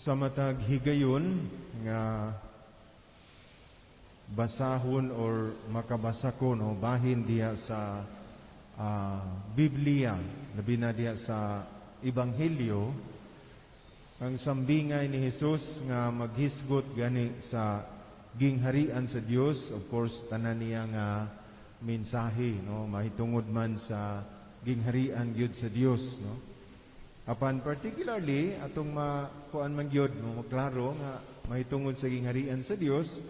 Sa matag higayon nga basahon or makabasa ko no bahin diya sa Biblia, labi na diya sa Ebanghelyo, ang sambingay ni Jesus nga maghisgot gani sa gingharian sa Dios. Of course, tanan niya nga mensahe no mahitungod man sa gingharian gyud sa Dios no. Apan particularly atong makuan man gyud no maklaro nga mahitungod sa gingharian sa Dios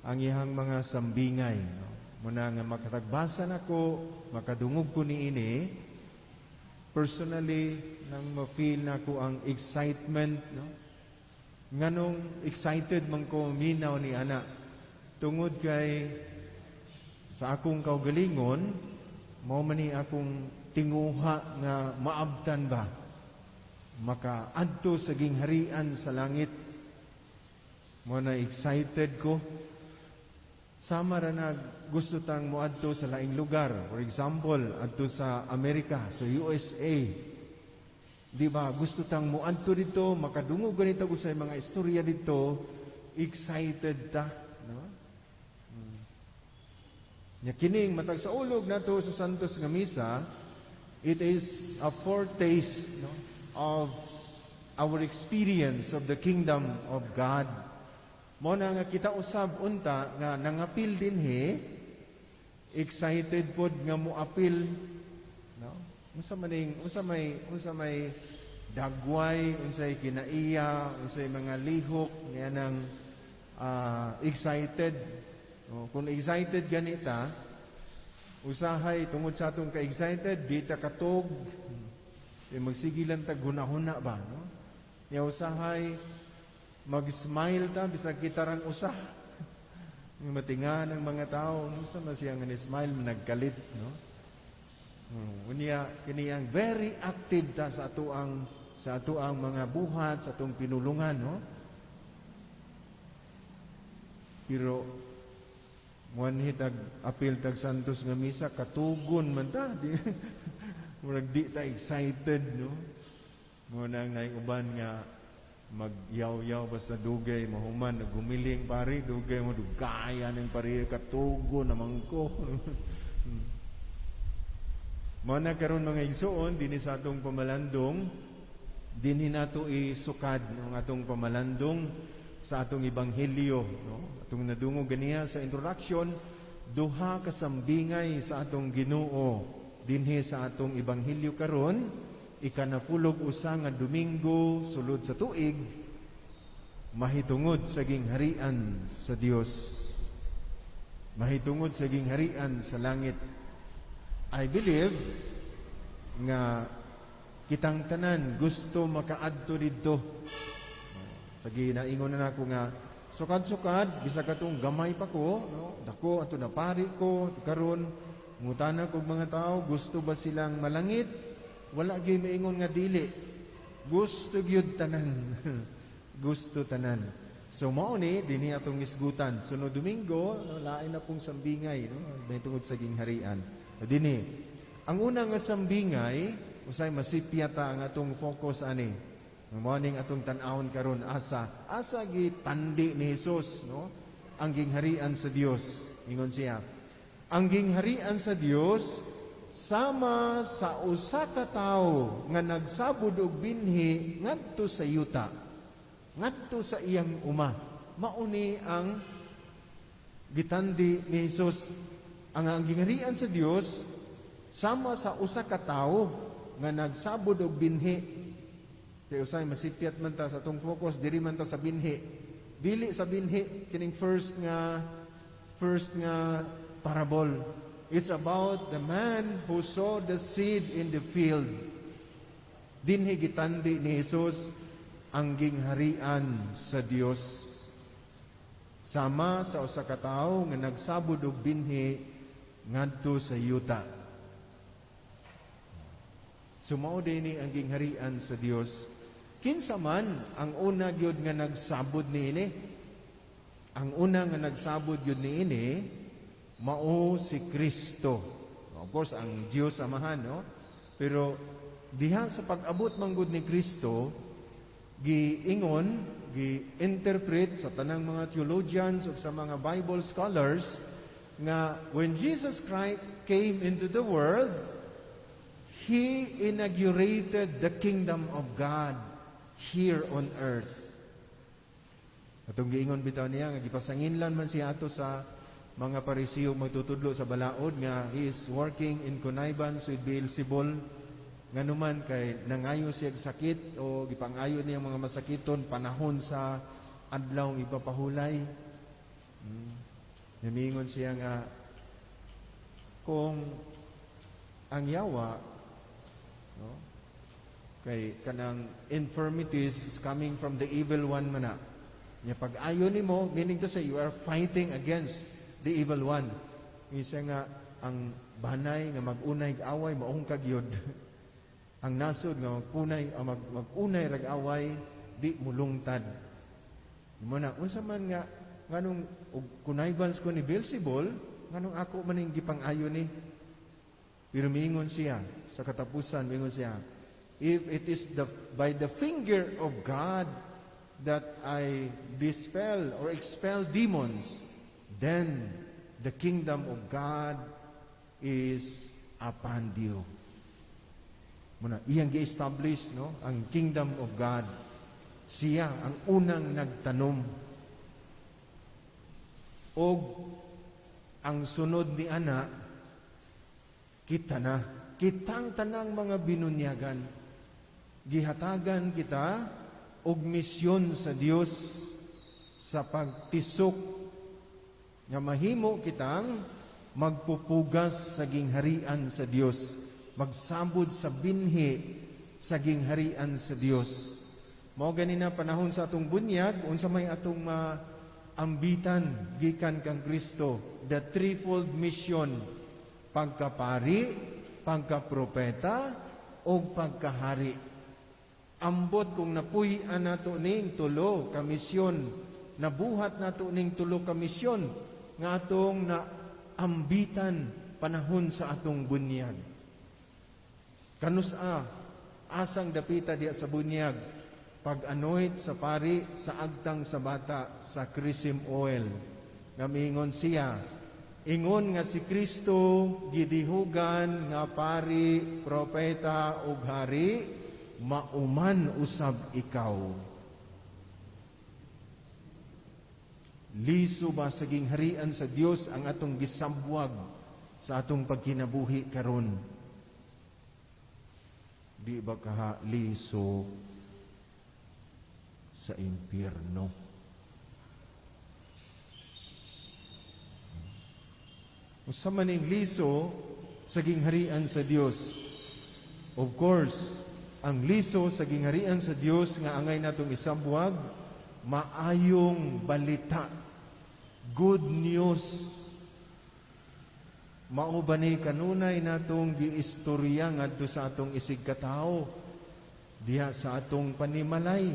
ang iyang mga sambingay no. Muna nga makatagbasa nako, makadungog ko niini, personally nang ma-feel nako ang excitement no. Nganong excited man ko minaw ni ana tungod kay sa akong kaugalingon mao man ni akong tinguha nga maabtan ba makaadto sa gingharian sa langit. Mo na excited ko. Sama ra na gusto tang moadto sa laing lugar. For example, adto sa Amerika, sa USA. Di ba? Gusto tang moadto dito, makadungog ganito ko sa mga istorya dito. Excited ta, no? Nya kining matag sa ulog nato sa Santos nga Misa, it is a foretaste no, of our experience of the kingdom of God. Mo na nga kita usab unta nga nangapil dinhi, excited pod nga moapil, no? Unsa may dagway, unsay kinaiya, unsay mga lihok nga nang excited. No? Kung excited ganita, usahay tungod sa atong ka-excited, di ta katog, magsigilan ta gunahuna ba, no? Ya usahay mag-smile ta bisag kita rang usah. Yung matinga ng mga tao, unsa man siya nga ni-smile nagkalit, no? Unya kini ang very active ta sa atuang mga buhat, sa atong pinulungan, no? Pero muanhi tag apil tag Santos nga Misa katugon man ta. Murag di ta excited, no? Muna ang naiuban nga magyaw-yaw basta dugay mahuman nagumiling pari dugay mo dugaya ning pari katugo naman ko. Mana karon mga igsoon dinhi sa atong pamalandong dinhi nato isukad ang atong pamalandong sa atong ebanghelyo no. Atong nadungog ganiya sa introduction, duha ka sambingay sa atong Ginoo dinhi sa atong ebanghelyo karon. Ikanapulog usa nga Domingo sulod sa tuig, mahitungod sa gingharian sa Dios, mahitungod sa gingharian sa langit. I believe nga kitang tanan gusto makaadto didto. Sa ginaingon na nako nga sukad-sukad bisa katong gamay pa ko, no? Dako ato na pari ko karon ngutana kog mga tao gusto ba silang malangit? Wala gyud maingon nga dili. Gusto gyud tanan. Gusto tanan. So mao ni dinhi atong isgutan. Sunod Domingo, no, lain na pong sambingay, no, tungod sa gingharian. Dinhi. Ang una nga sambingay, usay masipyata ang atong focus ani. Mao ning atong tan-awon karon asa gitandi ni Hesus, no, ang gingharian sa Dios. Ingon siya. Ang gingharian sa Dios sama sa usa ka tawo nga nagsabud og binhi ngadto sa yuta, ngadto sa iyang uma. Mauni ang gitandi ni Hesus. Ang gingharian sa Dios sama sa usa ka tawo nga nagsabud og binhi. Kay usay masipyat man ta sa atong focus diri man ta sa binhi. Dili sa binhi kining first nga parable. It's about the man who sowed the seed in the field. Dinhi gitandi ni Jesus ang gingharian sa Dios. Sama sa usa ka tawo nga nagsabud og binhi ngadto sa yuta. Sumao dinhi ang gingharian sa Dios. Kinsa man ang una gyud nga nagsabud niini? Ang una nga nagsabud gyud niini mao si Kristo. Of course, ang Diyos Amahan, no? Pero diha sa pag-abot manggod ni Kristo, giingon, gi-interpret sa tanang mga theologians o sa mga Bible scholars nga when Jesus Christ came into the world, He inaugurated the kingdom of God here on earth. Atong giingon bitaw niya nga gipasanginlan man siya ato sa mga Pariseo magtutudlo sa balaod nga he is working in connivance with Beelzebul, nganuman kay nangayo siya sakit o gipangayo niya mga masakiton panahon sa adlaw ipapahulay. Namingon siya nga kung ang yawa, no, kay kanang infirmities is coming from the evil one man. Nya pag-ayo nimo, meaning to say you are fighting against the evil one. Isa nga ang banay nga mag-unay away maong kagyod. Ang nasod nga mag-unay rag away di mulungtad. Mo na unsa man nga nganong kunaybans ko ni Beelzebul, nganong ako man ning gipang-ayo ni. Pero miingon siya sa katapusan, miingon siya, if it is by the finger of God that I dispel or expel demons, then the kingdom of God is upon you. Muna, iyang gi-establish, no, ang kingdom of God. Siya ang unang nagtanom. O ang sunod ni ana, kita na. Kitang tanang mga binunyagan. Gihatagan kita og misyon sa Dios sa pagtisok nga mahimo kitang magpupugas sa gingharian sa Dios, magsambod sa binhi sa gingharian sa Dios. Mao ganina panahon sa atong bunyag, unsa may atong ambitan gikan kang Kristo, the threefold mission: pagkapari, pagkapropeta, o pagkahari. Ambot kung napuy-an nato ning tulo ka misyon, nabuhat nato ning tulo ka misyon nga atong naambitan panahon sa atong bunyag. Kanusa asang dapita diya sa bunyag, pag-anoint sa pari sa agtang sa bata sa chrism oil. Ngamingon siya, ingon nga si Kristo gidihugan nga pari, propeta ug hari, mauman usab ikaw. Liso ba sa gingharian sa Dios ang atong gisabwag sa atong pagkinabuhi karon? Di ba kaha liso sa impyerno? Usa man ning liso sa gingharian sa Dios. Of course, ang liso sa gingharian sa Dios nga angay natong isabwag, maayong balita, good news. Mao ba ni kanunay natong giistorya ngadto sa atong isig katao diha sa atong panimalay,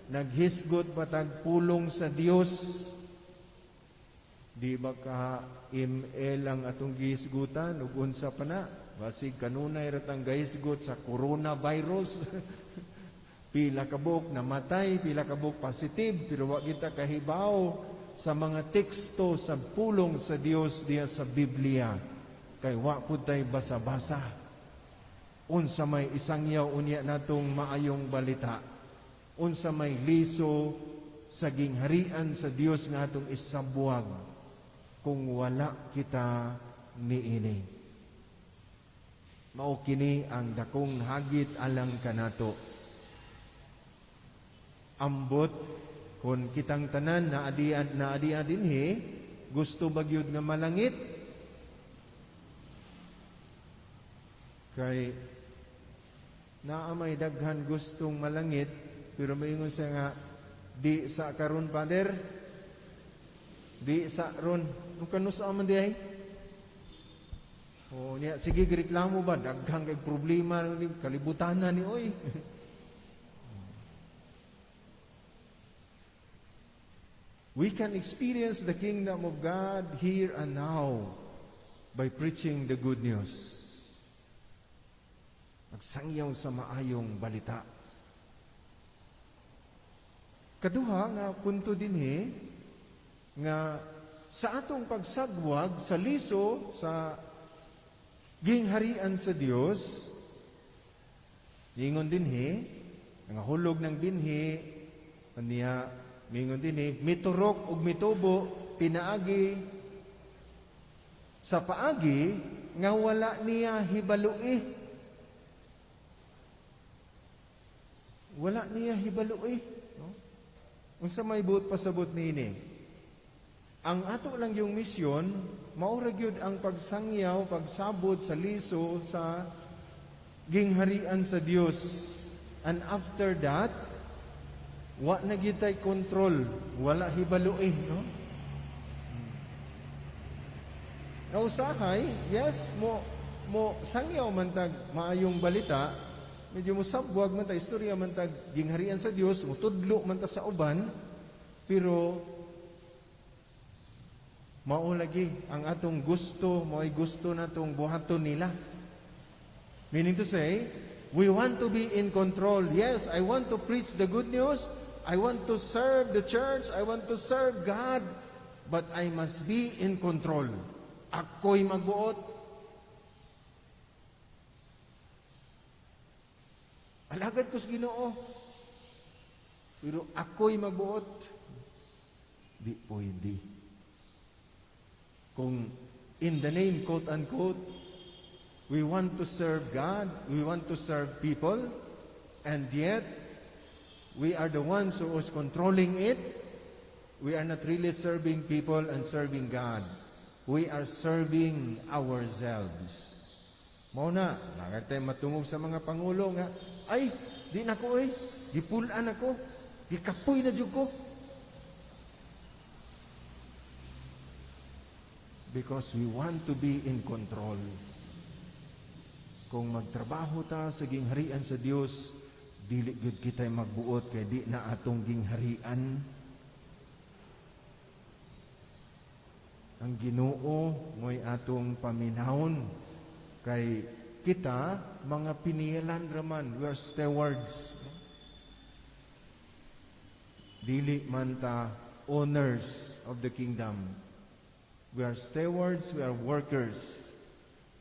naghisgot batag pulong sa Dios. Di ba ka email ang atong gihisgutan ug unsa pa na? Basig kanunay ratang gahisgot sa coronavirus. Pila ka buok namatay, pila ka buok positive, pero wa kita kahibaw sa mga teksto sa pulong sa Dios diya sa Biblia. Kay wa pud tay basa-basa. Unsa may isangyaw unya natong maayong balita. Unsa may liso sa gingharian sa Dios nga atong isabwag kung wala kita niini. Mao kini ang dakong hagit alang kanato. Ambot kung kitang tanan na adian dinhi, gusto bagyod nga malangit. Kay naamay daghan gustong malangit, pero maingon siya nga, di sa karon Father, di sa ron, nung kanusa man di ay. O niya, sige gireklamo ba, daghang kay problema, kalibutan na ni oy. We can experience the kingdom of God here and now by preaching the good news. Magsangyaw sa maayong balita. Kaduha nga punto dinhi nga sa atong pagsagwag sa liso sa gingharian sa Dios, ingon dinhi nga hulog ng binhi niya, mingon dinhi miturok ug mitubo pinaagi sa paagi nga wala niya hibalui. Wala niya hibalui, no? Unsa may buot pasabot niini? Ang ato lang yung misyon, maura gyud ang pagsangyaw, pagsabot sa liso sa gingharian sa Dios. And after that, wa na gyud tay control, wala hibalui, no? Nausahay, yes, mo sangyaw man tag maayong balita, medyo mo sabwag man ta istorya man tag gingharian sa Dios, mo tudlo man ta sa uban, pero mao lagi ang atong gusto, mo'y gusto natong buhaton nila. Meaning to say, we want to be in control. Yes, I want to preach the good news. I want to serve the church. I want to serve God. But I must be in control. Ako'y magbuot. Alagad ko sa Ginoo. Pero ako'y magbuot. Di po hindi. Kung in the name, quote-unquote, we want to serve God, we want to serve people, and yet, we are the ones who is controlling it, we are not really serving people and serving God. We are serving ourselves. Mao na, nagatay matungog sa mga pangulo nga, ay, di na ko gipulan ako, gikapoy na jud ko. Because we want to be in control. Kung magtrabaho ta sa gingharian sa Dios, dili gud kitay magbuot kay di na atong gingharian. Ang Ginoo mo'y atong paminahon kay kita mga pinilan raman, we are stewards. Dili man ta owners of the kingdom. We are stewards, we are workers.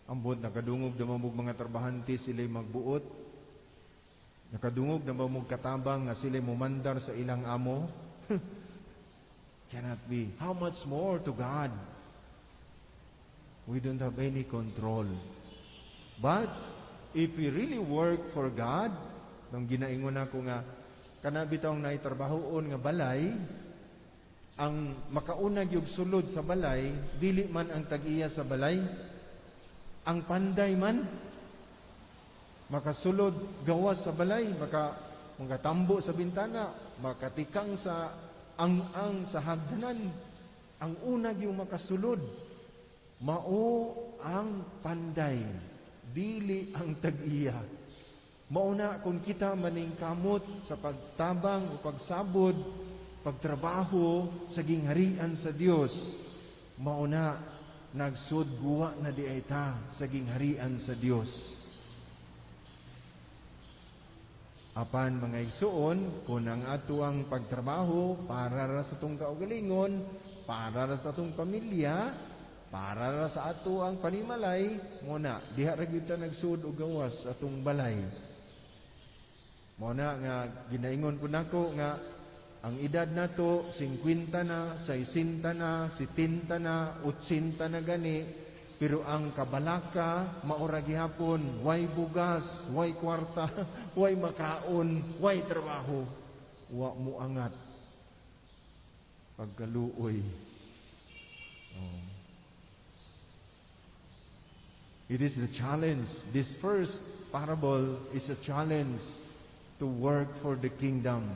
Ambot nakadungog na mamog mga trabahante sila'y magbuot. Nakadungog na mamog katabang nga sila'y mumandar sa ilang amo. Cannot be. How much more to God? We don't have any control. But, if we really work for God, nung ginaingon ako nga, kanabitang naitrabahoon nga balay, ang makaunag yung sulod sa balay, dili man ang tag-iya sa balay, ang panday man, makasulod gawas sa balay, makatambo sa bintana, makatikang sa ang sa hagdanan, ang unag yung makasulod, mao ang panday, dili ang tag-iya. Mauna kung kita maning kamot sa pagtabang o pagsabod, pagtrabaho sa gingharian sa Dios, mauna nagsudguwa na di ay ta sa gingharian sa Dios. Apan mga igsuon, kung ang ato ang pagtrabaho para ra sa atong kaugalingon, para ra sa atong pamilya, para ra sa ato ang panimalay, muna diha ra gyud ta nagsud og gawas atong balay. Muna nga ginaingon ko nako nga ang edad nato 50 na, 60 na, 70 na, 80 na gani, pero ang kabalaka maura gihapon, way bugas, way kwarta, way makaon, way trabaho, wa mo angat pagkaluoy. It is the challenge. This first parable is a challenge to work for the kingdom,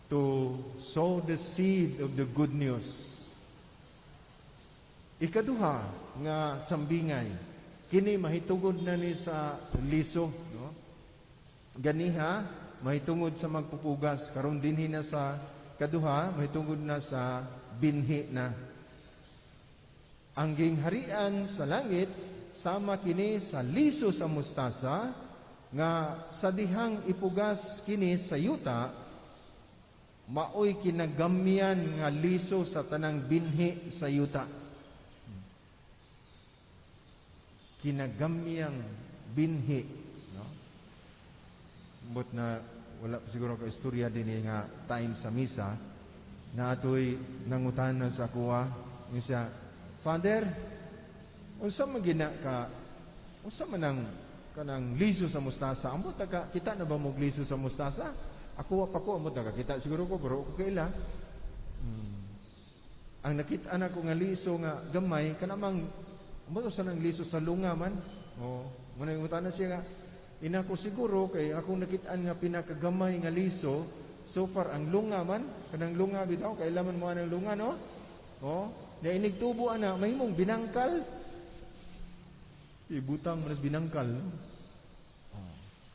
to sow the seed of the good news. Ikaduha nga sambingay, kini mahitungod na ni sa liso, no? Ganiha mahitungod sa magpupugas, karon dinhi na sa kaduha mahitungod na sa binhi na. Ang gingharian sa langit sama kini sa liso sa mustasa nga sa dihang ipugas kini sa yuta, maoy kinagamian nga liso sa tanang binhi sa yuta. Kinagamyang binhi, no? But na wala pa siguro ka istorya din nga time sa misa na ato'y nangutanan sa kuwa yung siya, Father, unsa man gina ka, unsa man ang kanang liso sa mustasa? Amo taga kita na ba mo liso sa mustasa? Ako wa pa ko amo taga kita siguro ko pero ko kaila. Ang nakita na ko nga liso nga gamay kanamang amo sa nang liso sa lunga man. Oh, muna yung na siya nga ina ko siguro kay akong nakitaan nga pinakagamay nga liso so far ang lunga man kanang lunga bitaw kailaman mo ang lunga no? Oh, na inigtubo ana mahimong binangkal. Ibutang manas binangkal.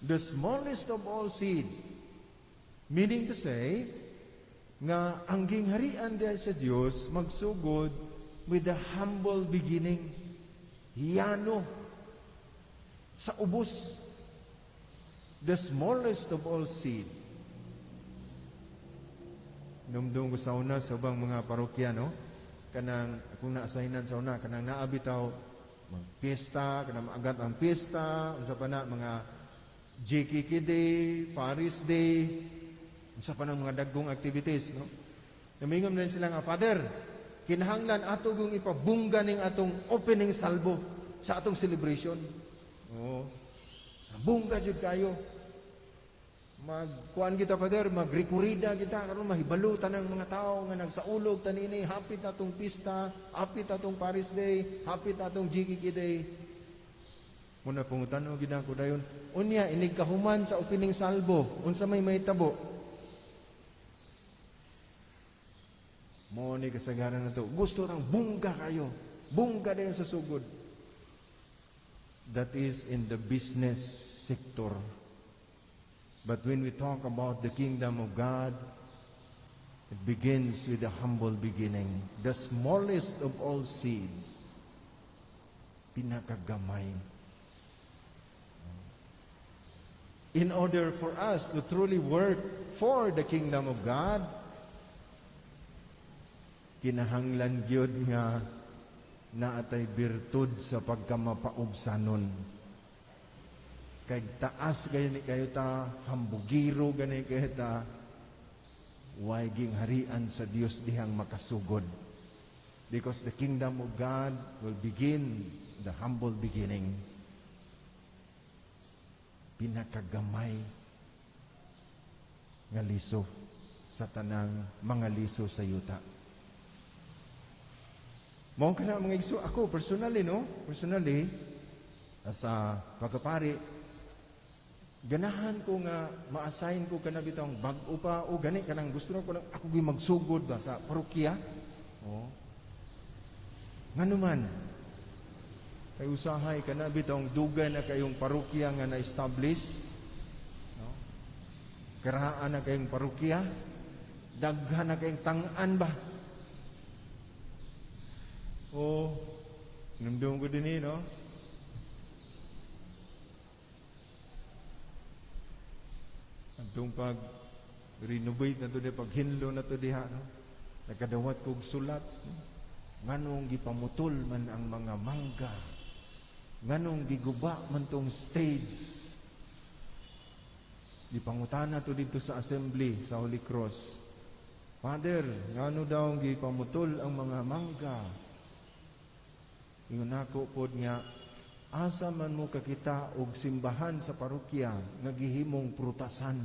The smallest of all seed. Meaning to say, nga ang gingharian diya sa Diyos magsugod with a humble beginning. Hiyano. Sa ubos. The smallest of all seed. Dumdum ko sa una sa ubang mga parokya, no? Kanang, kung na-assignan sa una, kanang naabitaw piyesta, kanang maagat ang piyesta, sa pa na mga JKK Day, Paris Day, sa pa ng mga dagkong activities, no? Namingam na sila nga, Father, kinahanglan ato kong ipabungga ning atong opening salvo sa atong celebration. Oh, bungga jud kayo. Magkuan kita, Father, magrekurida kita karon mahibalo tanang mga tao nga nagsaulog tanini hapit atong pista, hapit atong Paris Day, hapit atong JKK Day. Muna pangutano gid ako dayon, unya inig kahuman sa opening salvo, unsa may mahitabo? Mo ni kasagaran nato. Gusto nang bungga kayo. Bungga dayon sa sugod. That is in the business sector. But when we talk about the kingdom of God, it begins with a humble beginning. The smallest of all seed. Pinakagamay. In order for us to truly work for the kingdom of God, kinahanglan gyud nga naatay birtud sa pagkamapaubsanon. Kay taas gani kayo ta, hambugiro gani kayo ta, way gingharian sa Dios dihang makasugod. Because the kingdom of God will begin the humble beginning. Pinakagamay nga liso sa tanang mga liso sa yuta. Mao kana mga igso ako personally, no? Personally as a pagkapari, ganahan ko nga ma-assign ko kana bitong bag-o pa o gani kanang gusto ko lang ako gyud magsugod ba sa parokya. Oh. Ngano man kay usahay kana bitong dugay na kayong parokya nga na-establish. No? Karaan na kayong parokya, daghan na kayong tang-an ba? Oh, numdum ko din no? Antong pag-renovate na to diha, pag-hinlo na to diha, no? Nagkadawat kog sulat. Nganong gipamutol man ang mga mangga. Nganong giguba man tong stage. Gipangutana to dito sa assembly, sa Holy Cross. Father, ngano daw gipamutol ang mga mangga? Ingon ako pod nga, asa man mo kakita og simbahan sa parokya nga gihimong prutasan.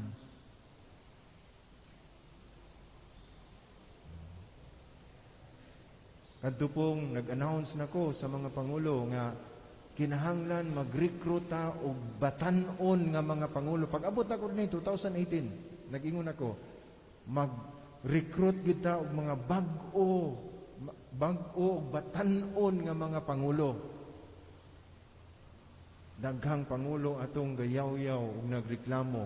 Kadto pong nag-announce nako sa mga pangulo nga kinahanglan mag-rekruta og batan-on nga mga pangulo. Pag-abot ako ni 2018, nag-ingon ako, mag-recruit kita og mga bag-o batan-on nga mga pangulo. Daghang pangulo atong gayaw-yaw ug nagreklamo.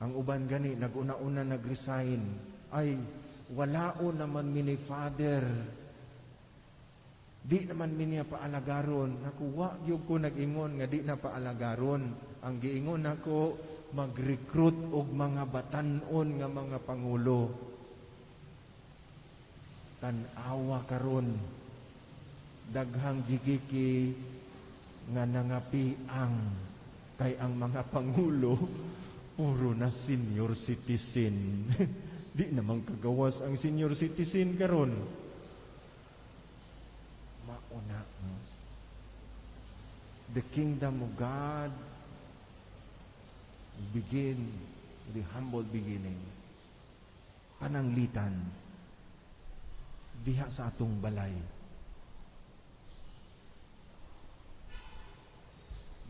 Ang uban gani nag-una-una nag-resign. Ay walaon naman mini Father. Di naman minya paalagaron. Naku wa gyud ko nag-ingon nga di na paalagaron. Ang giingon nako mag-recruit og mga batanon nga mga pangulo. Tan-awa karon daghang jigiki nga nangapiang kay ang mga pangulo puro na senior citizen. Di namang kagawas ang senior citizen karon. Mauna, no? The kingdom of God begin with the humble beginning. Pananglitan diha sa atong balay.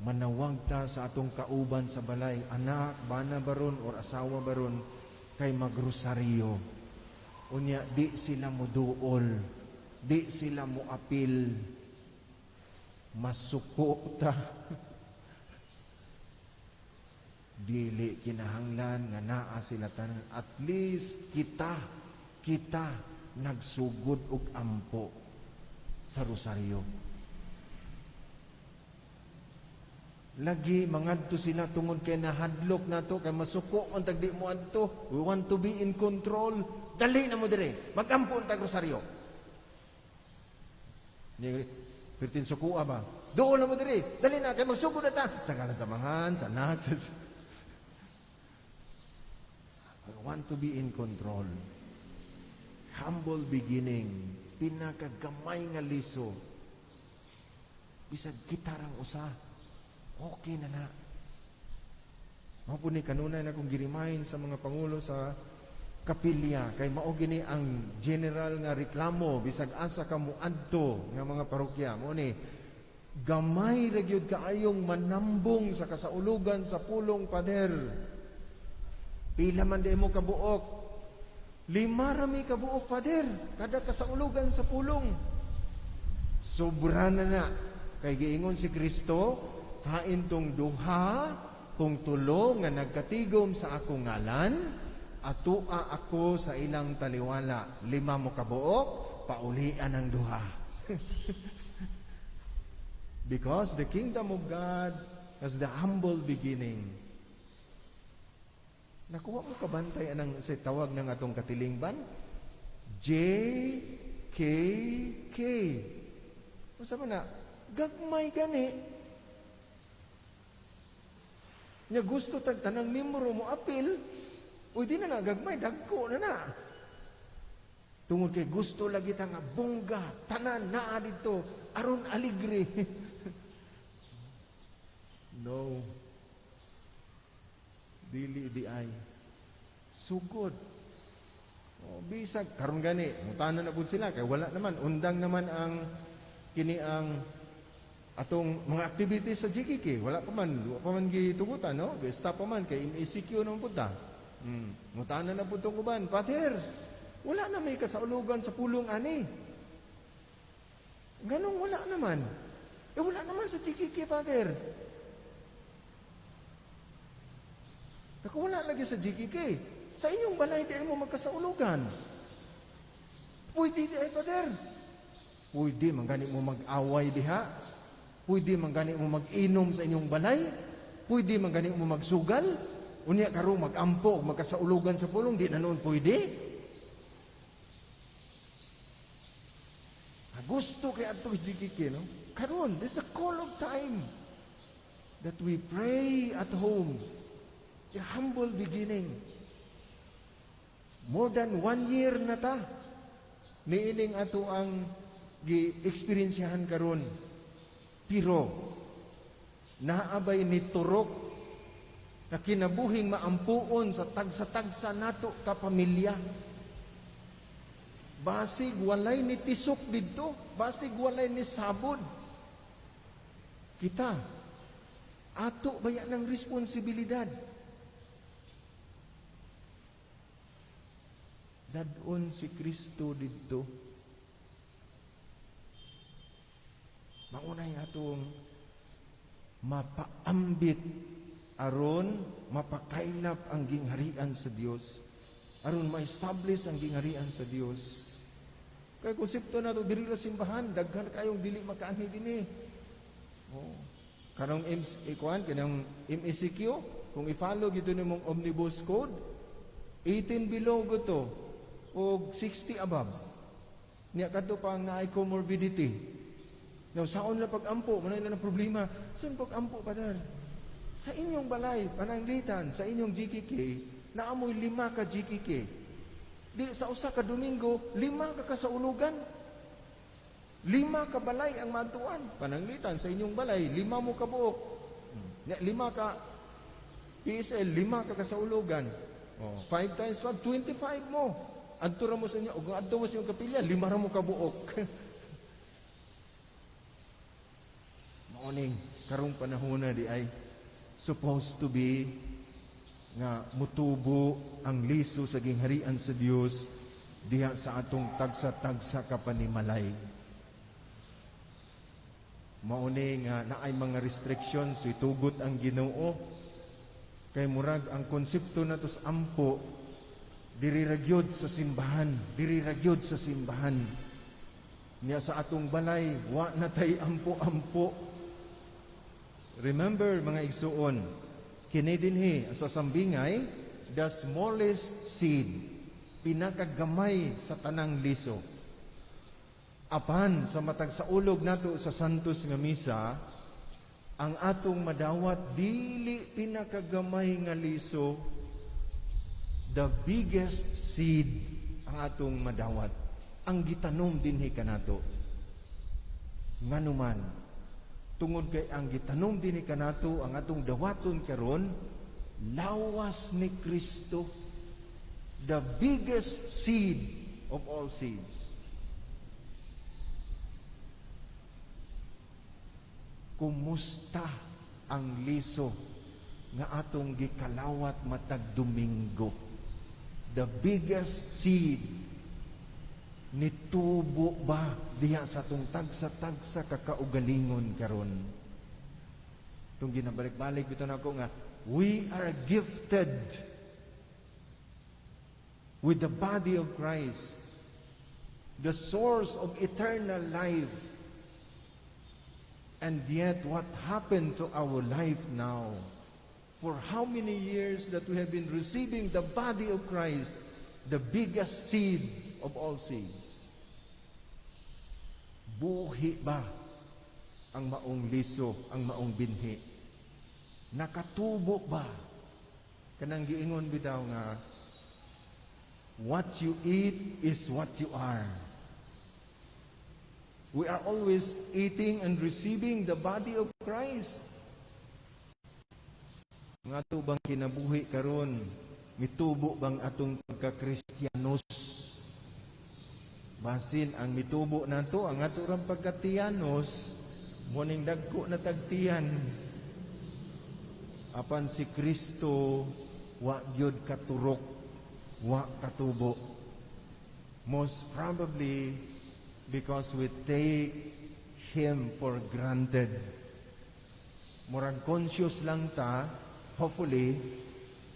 Manawag ta sa atong kauban sa balay, anak, bana baron or asawa baron, kay magrosaryo. Unya, di sila muduol, di sila muapil, masuko ta. Dili kinahanglan nga naa sila tanan. At least kita nagsugod og ampo sa rosaryo. Lagi mangadto sila tungod kay nahadlok nato kay masuko ang tagdi mo adto. We want to be in control. Dali na mo dire. Magampo ang rosaryo. Ni pertin sukuha ba? Doon na mo dire. Dali na kay magsugod na ta sa kalasamahan, sa anak. I want to be in control. Humble beginning, pinakagamay nga liso. Bisag gitarang usa. Okay na na. Mapo ni kanunay na kong girimahin sa mga pangulo sa kapilya kay mao gini ang general nga reklamo bisag asa ka muadto nga mga parokya mo ni gamay ra gyud kaayong manambong sa kasaulugan sa pulong pader. Pila man di mo kabuok? 5 rami kabuok pader kada kasaulugan sa pulong. Sobra na kay giingon si Kristo, hain tong duha kung tulo nga nagkatigom sa akong ngalan, atua ako sa ilang taliwala. 5 mo kabuok, paulian ang duha. Because the kingdom of God has the humble beginning. Nakuha mo kabantay anang sa tawag ng atong katilingban? JKK. O sa na, gagmay gani. Nya gusto tag tanang membro mo apil, uy di na gagmay, dagko na. Tungod kay gusto lagi ta nga bongga, tanan naa dito, aron aligre. No. Dili di ay. Sugod. O bisag karon gani, mutanan na pud sila kay wala naman undang naman ang kini ang atong mga activities sa GKK, wala pa man gitugutan, no? Stop pa man, kay in-ECQ naman po ta. Mutanan na po itong kuban. Pater, wala na may kasaulugan sa pulong ani. Ganong wala naman. Wala naman sa GKK, Pater. Wala lagi sa GKK. Sa inyong balay, di mo magkasaulugan. Pwede di ay, Pater. Pwede, manggani mo mag-away diha. Pwede man gani mo mag-inom sa inyong balay. Pwede man gani mo magsugal. Unya karo mag-ampo, magkasaulugan sa pulong. Di na noon pwede. Gusto kay ato GKK, no? Karon, this is a call of time that we pray at home. A humble beginning. More than 1 year na ta. Niining ato ang gi-experiensyahan karon. Pero, naabay ni turok na kinabuhing maampuon sa tagsa-tagsa nato kapamilya. Basig walay ni tisok dito, basig walay ni sabod. Kita, ato baya ng responsibilidad. Dadon si Kristo dito. Maunay atong mapaambit aron mapakailap ang gingharian sa Dios, aron ma-establish ang gingharian sa Dios. Kay konsepto nato diri sa simbahan, daghan kayong dili makaanhi dinhi. Oh, kanang kanang MECQ, Kung i-follow gito nimong omnibus code, 18 below to o 60 above. Niya kadto pa ang naay comorbidity. Now, saon na pag-ampo, manay na problema. Saan pag-ampo, Padar? Sa inyong balay, pananglitan, sa inyong GKK, naamoy 5 ka GKK. Di sa usa ka Domingo, 5 ka kasaulugan. 5 ka balay ang matuan. Pananglitan sa inyong balay, 5 mo ka buok. 5 ka PSL, 5 ka kasaulugan. 5 times 5, 25 mo. Adto ra mo sa inyo, ug adto mo sa inyong kapilya, 5 ra mo ka buok. Maoning karong panahon na di ay supposed to be nga mutubo ang liso sa gingharian sa Dios diha sa atong tagsa-tagsa ka panimalay. Mauni nga naay mga restrictions, itugot ang Ginoo kay murag ang konsepto nato sa ampo diri ra gyud sa simbahan, diri ra gyud sa simbahan. Niya sa atong balay wa natay ampo-ampo. Remember mga igsuon, kini dinhi sa sambingay, the smallest seed, pinakagamay sa tanang liso. Apan sa matag sa ulog nato sa Santos nga misa, ang atong madawat dili pinakagamay nga liso, the biggest seed ang atong madawat. Ang gitanom dinhi kanato. Nganuman, tungod kay ang gitanom dinhi kanato ang atong dawaton karon, lawas ni Kristo, the biggest seed of all seeds. Kumusta ang liso nga atong gikalawat matag Domingo? The biggest seed nitubo ba diha sa atong tagsa-tagsa kakaugalingon karon? Itong ginabalik-balik bito na ako nga, we are gifted with the body of Christ, the source of eternal life. And yet, what happened to our life now? For how many years that we have been receiving the body of Christ, the biggest seed of all seeds? Buhi ba ang maong liso, ang maong binhi? Nakatubo ba? Kanang giingon bitaw nga, what you eat is what you are. We are always eating and receiving the body of Christ. Nga to bang kinabuhi karon, mitubo bang atong pagka-Kristiyanos? Basin ang mitubo nato ang ato rang pagka-Tiyanos, muning dagko na tagtiyan. Apan si Kristo wa gyud katurok, wa katubo. Most probably because we take Him for granted. Murag conscious lang ta, hopefully,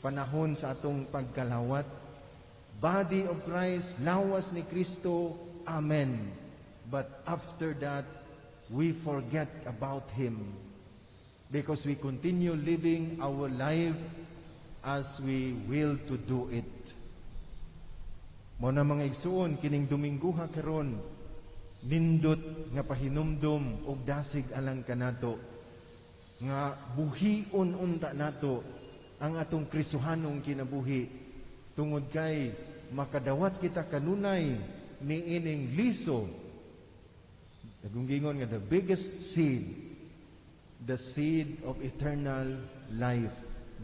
panahon sa atong pagkalawat. Body of Christ, lawas ni Kristo, Amen. But after that, we forget about Him because we continue living our life as we will to do it. Mo na mga igsuon, kining Dominguha karon, nindot nga pahinumdom og dasig alang kanato nga buhion unta nato ang atong Kristohanong kinabuhi tungod kay makadawat kita kanunay niining liso, nagunggingon nga the biggest seed, the seed of eternal life,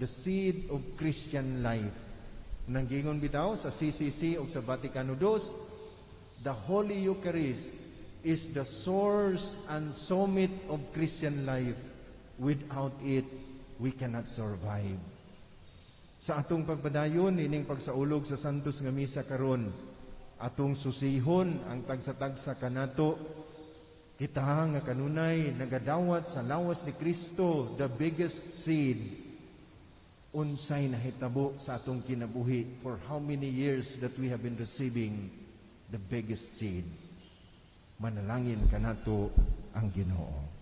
the seed of Christian life. Nanggingon bitaw sa CCC o sa Vaticano II, the Holy Eucharist is the source and summit of Christian life. Without it, we cannot survive. Sa atong pagpadayon, ining pagsaulog sa Santos nga Misa karon, atong susihon ang tagsa-tagsa kanato, kita nga kanunay nagadawat sa lawas ni Kristo, the biggest seed, unsay nahitabo sa atong kinabuhi for how many years that we have been receiving the biggest seed. Manalangin kanato ang Ginoo.